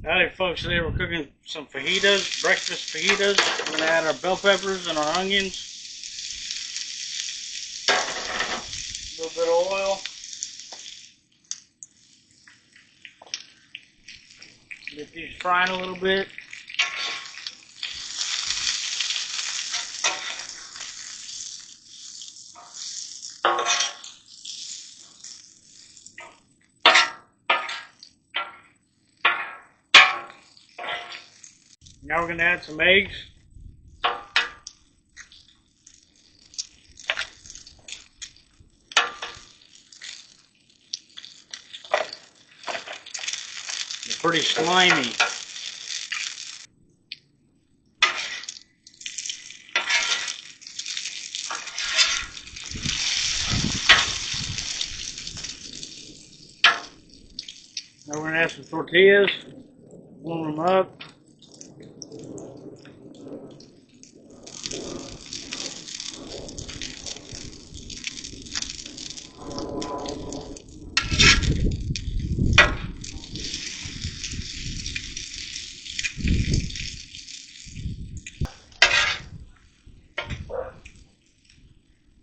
Howdy folks, today we're cooking some fajitas, breakfast fajitas. We're going to add our bell peppers and our onions. A little bit of oil. Get these frying a little bit. Now we're going to add some eggs. They're pretty slimy. Now we're going to add some tortillas, warm them up.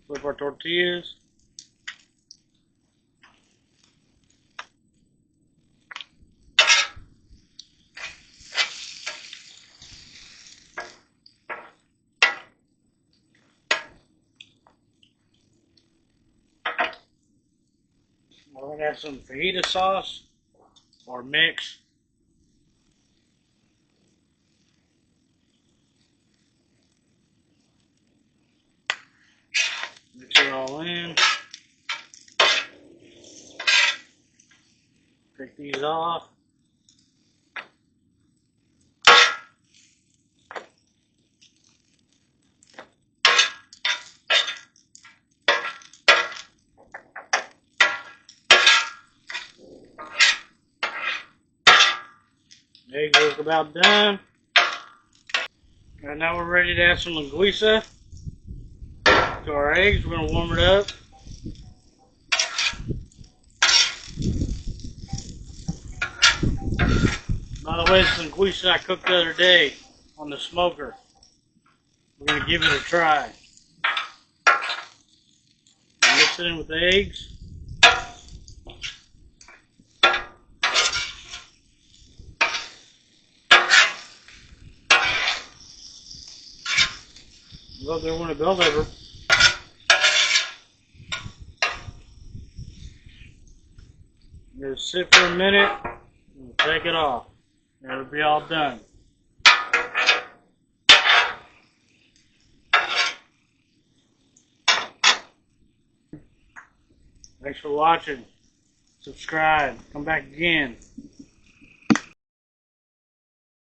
Flip our tortillas. We're going to add some fajita sauce or mix. Mix it all in. Take these off. Eggs look about done. And now we're ready to add some linguica to our eggs. We're going to warm it up. By the way, this linguica I cooked the other day on the smoker. We're going to give it a try. Mix it in with the eggs. Look, there went a bell pepper. Just sit for a minute and take it off. It'll be all done. Thanks for watching. Subscribe. Come back again.